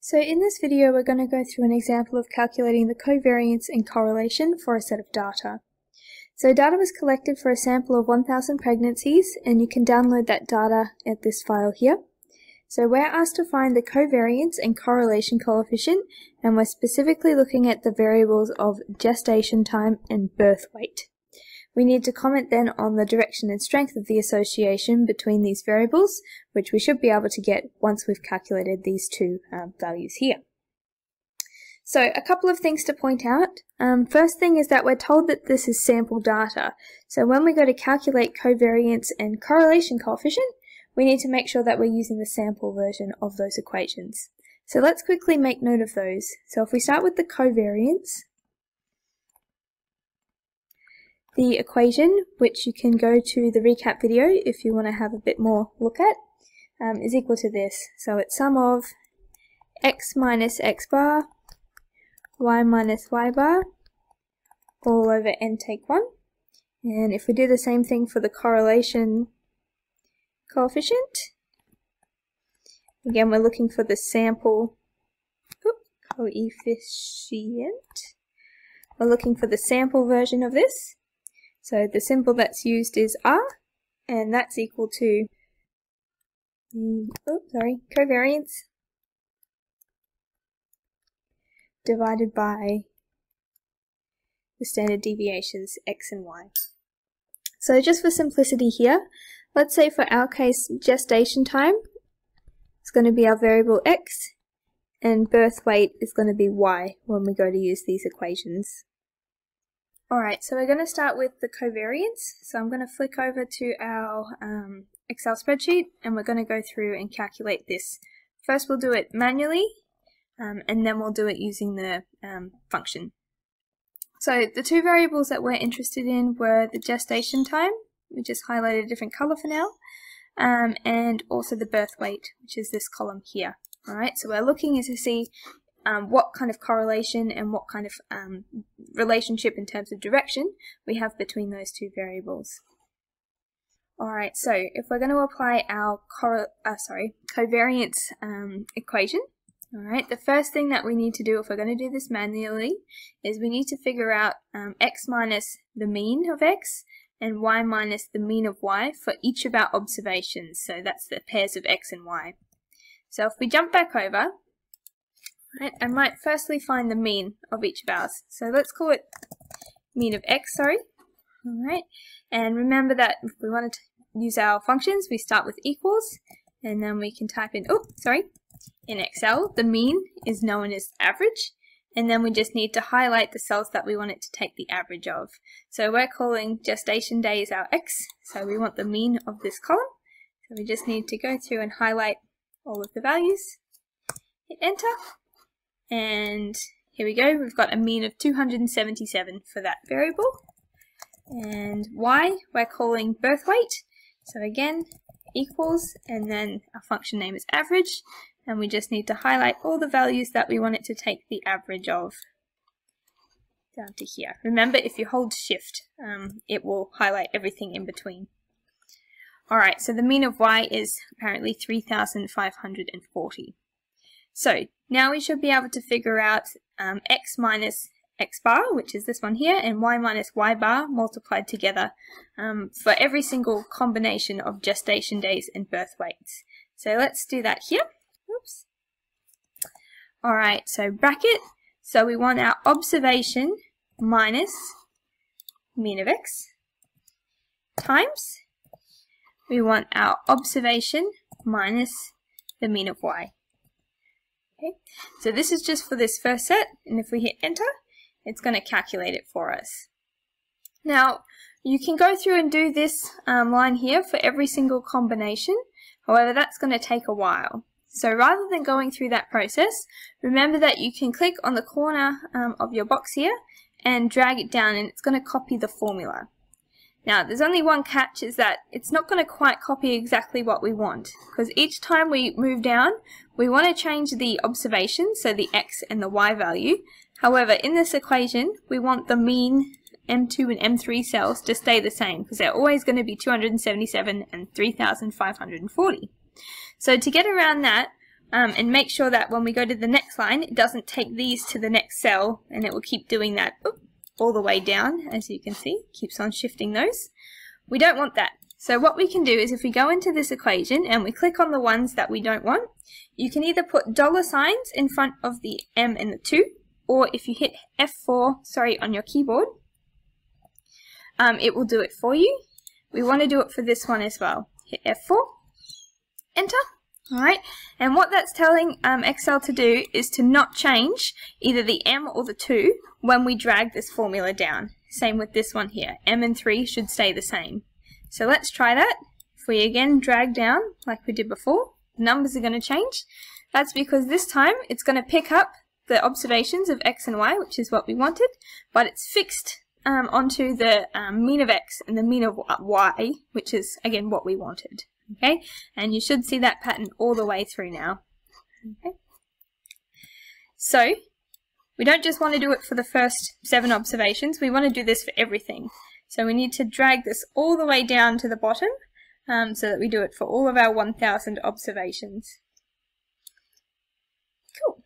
So in this video we're going to go through an example of calculating the covariance and correlation for a set of data. So data was collected for a sample of 1,000 pregnancies, and you can download that data at this file here. So we're asked to find the covariance and correlation coefficient, and we're specifically looking at the variables of gestation time and birth weight. We need to comment then on the direction and strength of the association between these variables, which we should be able to get once we've calculated these two values here. So a couple of things to point out. First thing is that we're told that this is sample data. So when we go to calculate covariance and correlation coefficient, we need to make sure that we're using the sample version of those equations. So let's quickly make note of those. So if we start with the covariance, the equation, which you can go to the recap video if you want to have a bit more look at, is equal to this. So it's sum of x minus x bar, y minus y bar, all over n take 1. And if we do the same thing for the correlation coefficient, again we're looking for the sample coefficient. We're looking for the sample version of this. So the symbol that's used is R, and that's equal to the covariance divided by the standard deviations x and y. So just for simplicity here, let's say for our case gestation time is going to be our variable x, and birth weight is going to be y when we go to use these equations. Alright, so we're going to start with the covariance. So I'm going to flick over to our Excel spreadsheet, and we're going to go through and calculate this. First we'll do it manually, and then we'll do it using the function. So the two variables that we're interested in were the gestation time, we just highlighted a different color for now, and also the birth weight, which is this column here. Alright, so we're looking to see what kind of correlation and what kind of relationship in terms of direction we have between those two variables. Alright, so if we're going to apply our covariance equation, alright, the first thing that we need to do if we're going to do this manually is we need to figure out x minus the mean of x and y minus the mean of y for each of our observations. So that's the pairs of x and y. So if we jump back over, I might firstly find the mean of each of ours. So let's call it mean of x, Alright, and remember that if we want to use our functions, we start with equals, and then we can type in, in Excel, the mean is known as average, and then we just need to highlight the cells that we want it to take the average of. So we're calling gestation days our x, so we want the mean of this column. So we just need to go through and highlight all of the values, hit enter, and here we go, we've got a mean of 277 for that variable. And y, we're calling birth weight, so again, equals, and then our function name is average, and we just need to highlight all the values that we want it to take the average of down to here. Remember, if you hold shift, it will highlight everything in between. Alright, so the mean of y is apparently 3,540. So now we should be able to figure out x minus x bar, which is this one here, and y minus y bar multiplied together for every single combination of gestation days and birth weights. So let's do that here. Oops. Alright, so bracket, so we want our observation minus mean of x times, we want our observation minus the mean of y. Okay, so this is just for this first set, and if we hit enter, it's going to calculate it for us. Now, you can go through and do this line here for every single combination, however that's going to take a while. So rather than going through that process, remember that you can click on the corner of your box here and drag it down, and it's going to copy the formula. Now, there's only one catch, is that it's not going to quite copy exactly what we want, because each time we move down, we want to change the observation, so the x and the y value. However, in this equation, we want the mean M2 and M3 cells to stay the same, because they're always going to be 277 and 3,540. So to get around that, and make sure that when we go to the next line, it doesn't take these to the next cell, and it will keep doing that all the way down, as you can see, keeps on shifting those. We don't want that. So what we can do is if we go into this equation and we click on the ones that we don't want, you can either put $signs in front of the M and the 2, or if you hit F4, on your keyboard, it will do it for you. We want to do it for this one as well. Hit F4, enter. Alright, and what that's telling Excel to do is to not change either the M or the 2 when we drag this formula down. Same with this one here. M and 3 should stay the same. So let's try that. If we again drag down like we did before, the numbers are going to change. That's because this time it's going to pick up the observations of X and Y, which is what we wanted, but it's fixed onto the mean of X and the mean of Y, which is again what we wanted. Okay, and you should see that pattern all the way through now. Okay, so we don't just want to do it for the first 7 observations, we want to do this for everything. So we need to drag this all the way down to the bottom so that we do it for all of our 1000 observations. Cool.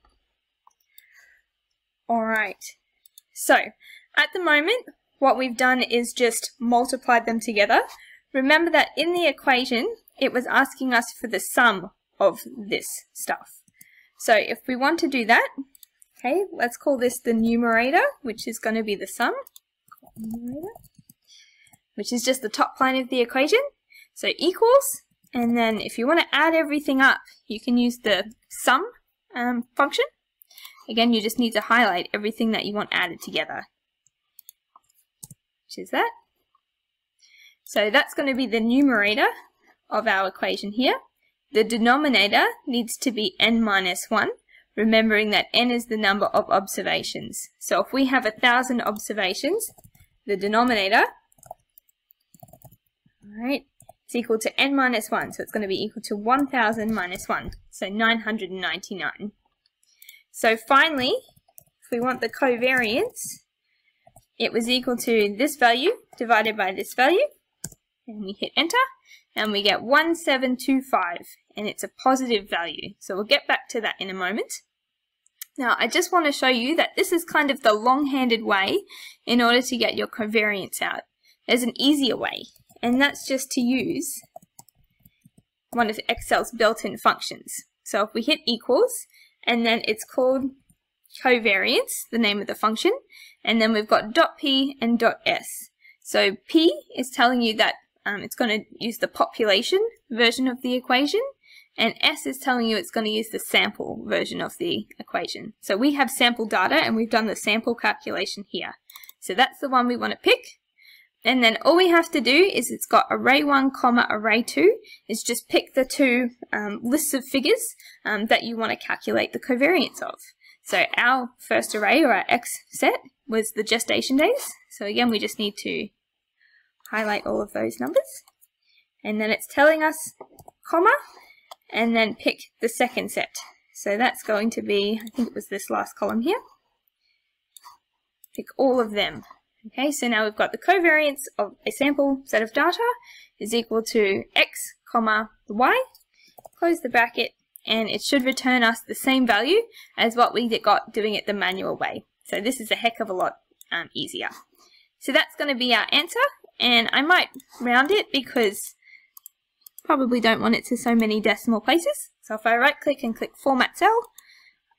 Alright, so at the moment what we've done is just multiplied them together. Remember that in the equation it was asking us for the sum of this stuff. So if we want to do that, okay, let's call this the numerator, which is going to be the sum, which is just the top line of the equation. So equals, and then if you want to add everything up, you can use the sum function. Again, you just need to highlight everything that you want added together, which is that. So that's going to be the numerator of our equation here. The denominator needs to be n minus 1, remembering that n is the number of observations. So if we have 1000 observations, the denominator, alright, is equal to n minus 1, so it's going to be equal to 1000 minus 1, so 999. So finally, if we want the covariance, it was equal to this value divided by this value, and we hit enter, and we get 1725, and it's a positive value. So we'll get back to that in a moment. Now I just want to show you that this is kind of the long-handed way in order to get your covariance out. There's an easier way, and that's just to use one of Excel's built-in functions. So if we hit equals, and then it's called covariance, the name of the function, and then we've got .p and .s. So p is telling you that it's going to use the population version of the equation, and S is telling you it's going to use the sample version of the equation. So we have sample data and we've done the sample calculation here. So that's the one we want to pick. And then all we have to do is it's got array 1, array 2, is just pick the 2 lists of figures that you want to calculate the covariance of. So our first array, or our X set, was the gestation days. So again, we just need to highlight all of those numbers, and then it's telling us comma, and then pick the second set. So that's going to be, I think it was this last column here, pick all of them. Okay, so now we've got the covariance of a sample set of data is equal to X comma Y, close the bracket, and it should return us the same value as what we got doing it the manual way. So this is a heck of a lot easier. So that's going to be our answer. And I might round it because probably don't want it to so many decimal places. So if I right click and click Format Cell,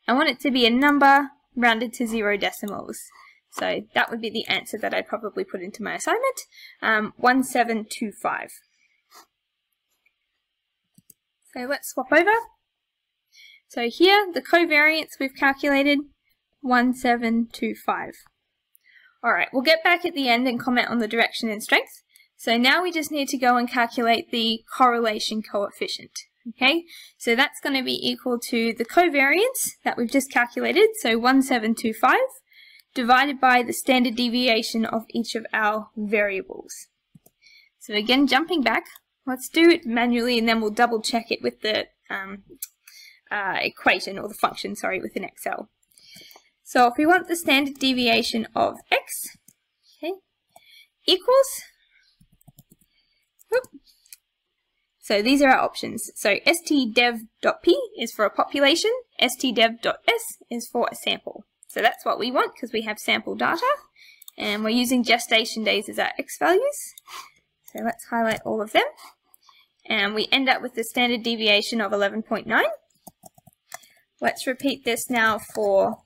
I want it to be a number rounded to 0 decimals. So that would be the answer that I'd probably put into my assignment, 1725. So let's swap over. So here, the covariance we've calculated, 1725. Alright, we'll get back at the end and comment on the direction and strength. So now we just need to go and calculate the correlation coefficient. Okay, so that's going to be equal to the covariance that we've just calculated, so 1725, divided by the standard deviation of each of our variables. So again, jumping back, let's do it manually and then we'll double check it with the equation, or the function, sorry, within Excel. So if we want the standard deviation of X, okay, equals, So these are our options. So stdev.p is for a population, stdev.s is for a sample. So that's what we want because we have sample data, and we're using gestation days as our x values. So let's highlight all of them. And we end up with the standard deviation of 11.9. Let's repeat this now for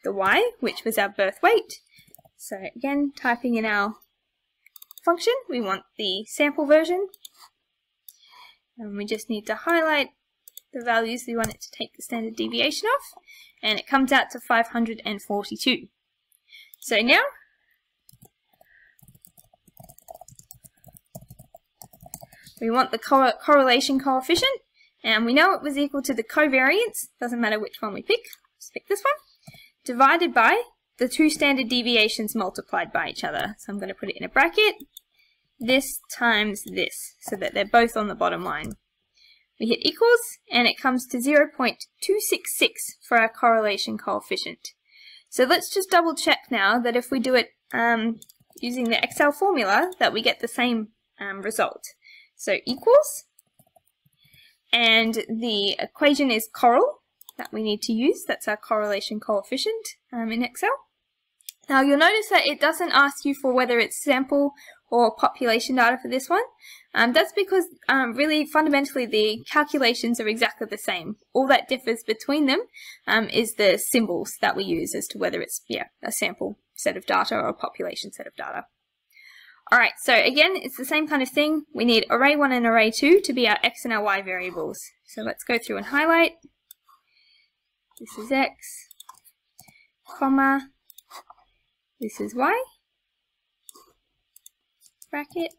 the y, which was our birth weight. So again, typing in our function, we want the sample version. And we just need to highlight the values we want it to take the standard deviation of. And it comes out to 542. So now, we want the correlation coefficient, and we know it was equal to the covariance, doesn't matter which one we pick, just pick this one, divided by the two standard deviations multiplied by each other. So I'm going to put it in a bracket, this times this, so that they're both on the bottom line. We hit equals, and it comes to 0.266 for our correlation coefficient. So let's just double check now that if we do it using the Excel formula, that we get the same result. So equals, and the equation is correl that we need to use. That's our correlation coefficient in Excel. Now you'll notice that it doesn't ask you for whether it's sample or population data for this one. That's because really fundamentally the calculations are exactly the same. All that differs between them is the symbols that we use as to whether it's a sample set of data or a population set of data. Alright, so again, it's the same kind of thing. We need array 1 and array 2 to be our x and our y variables. So let's go through and highlight. This is x, comma, this is y, bracket.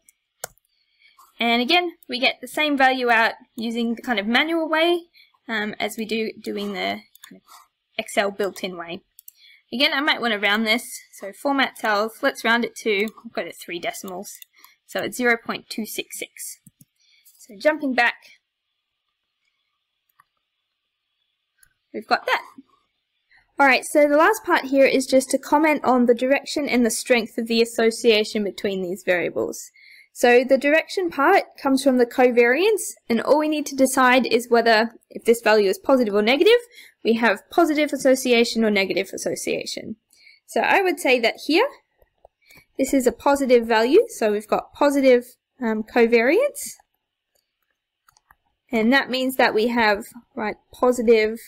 And again, we get the same value out using the kind of manual way as we do doing the kind of Excel built-in way. Again, I might want to round this, so format cells, let's round it to, I've got it 3 decimals, so it's 0.266. So jumping back, we've got that. Alright, so the last part here is just to comment on the direction and the strength of the association between these variables. So the direction part comes from the covariance, and all we need to decide is whether, if this value is positive or negative, we have positive association or negative association. So I would say that here, this is a positive value, so we've got positive covariance, and that means that we have positive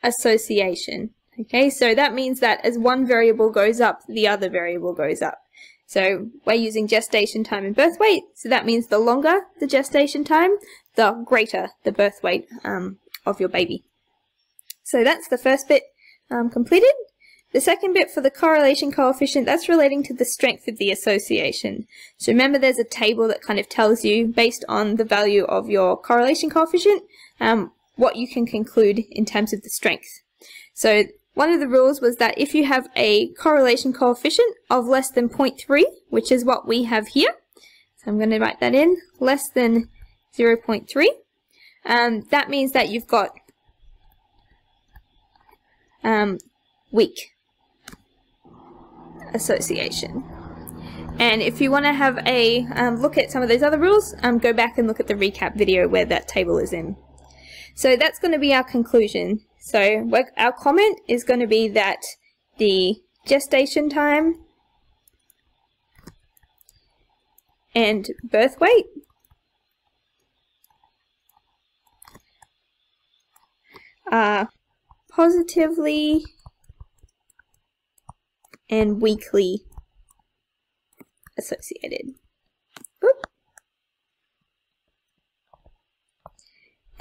association. Okay, so that means that as one variable goes up, the other variable goes up. So we're using gestation time and birth weight, so that means the longer the gestation time, the greater the birth weight of your baby. So that's the first bit completed. The second bit for the correlation coefficient, that's relating to the strength of the association. So remember, there's a table that kind of tells you, based on the value of your correlation coefficient, what you can conclude in terms of the strength. So one of the rules was that if you have a correlation coefficient of less than 0.3, which is what we have here, so I'm going to write that in, less than 0.3, that means that you've got weak association. And if you want to have a look at some of those other rules, go back and look at the recap video where that table is in. So that's going to be our conclusion. So our comment is going to be that the gestation time and birth weight are positively and weakly associated. Oop.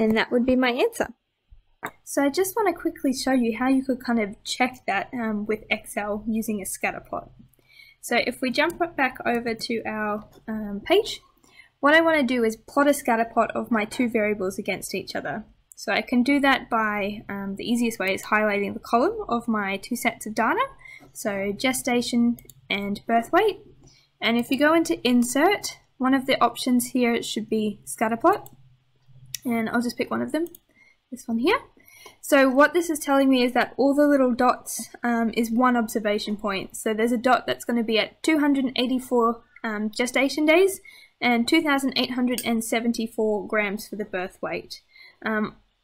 And that would be my answer. So I just want to quickly show you how you could kind of check that with Excel using a scatter plot. So if we jump back over to our page, what I want to do is plot a scatter plot of my two variables against each other. So I can do that by, the easiest way is highlighting the column of my two sets of data, so gestation and birth weight. And if you go into insert, one of the options here should be scatterplot, and I'll just pick one of them, this one here. So what this is telling me is that all the little dots is one observation point. So there's a dot that's going to be at 284 gestation days, and 2,874 grams for the birth weight.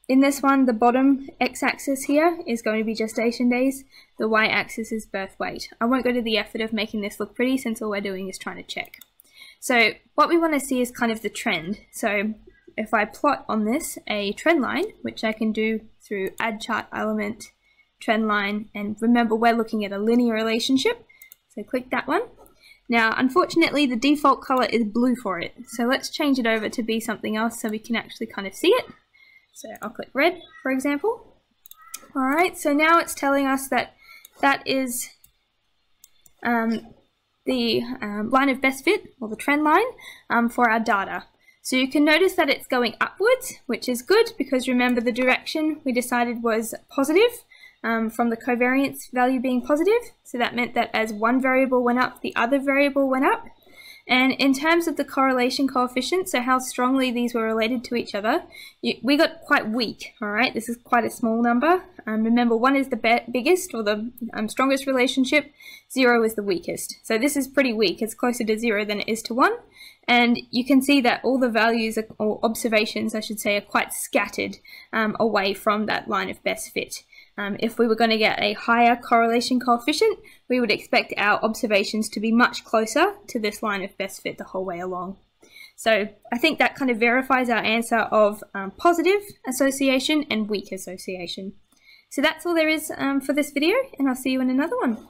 In this one, the bottom x-axis here is going to be gestation days, the y-axis is birth weight. I won't go to the effort of making this look pretty since all we're doing is trying to check. So what we want to see is kind of the trend. So if I plot on this a trend line, which I can do through add chart element, trend line, and remember we're looking at a linear relationship, so click that one. Now unfortunately the default color is blue for it, so let's change it over to be something else so we can actually kind of see it. So I'll click red, for example. Alright, so now it's telling us that that is the line of best fit, or the trend line, for our data. So you can notice that it's going upwards, which is good because remember the direction we decided was positive from the covariance value being positive. So that meant that as one variable went up, the other variable went up. And in terms of the correlation coefficient, so how strongly these were related to each other, we got quite weak, all right? This is quite a small number. Remember, 1 is the biggest or the strongest relationship, 0 is the weakest. So this is pretty weak. It's closer to 0 than it is to 1. And you can see that all the values, or observations, I should say, are quite scattered away from that line of best fit. If we were going to get a higher correlation coefficient, we would expect our observations to be much closer to this line of best fit the whole way along. So I think that kind of verifies our answer of positive association and weak association. So that's all there is for this video, and I'll see you in another one.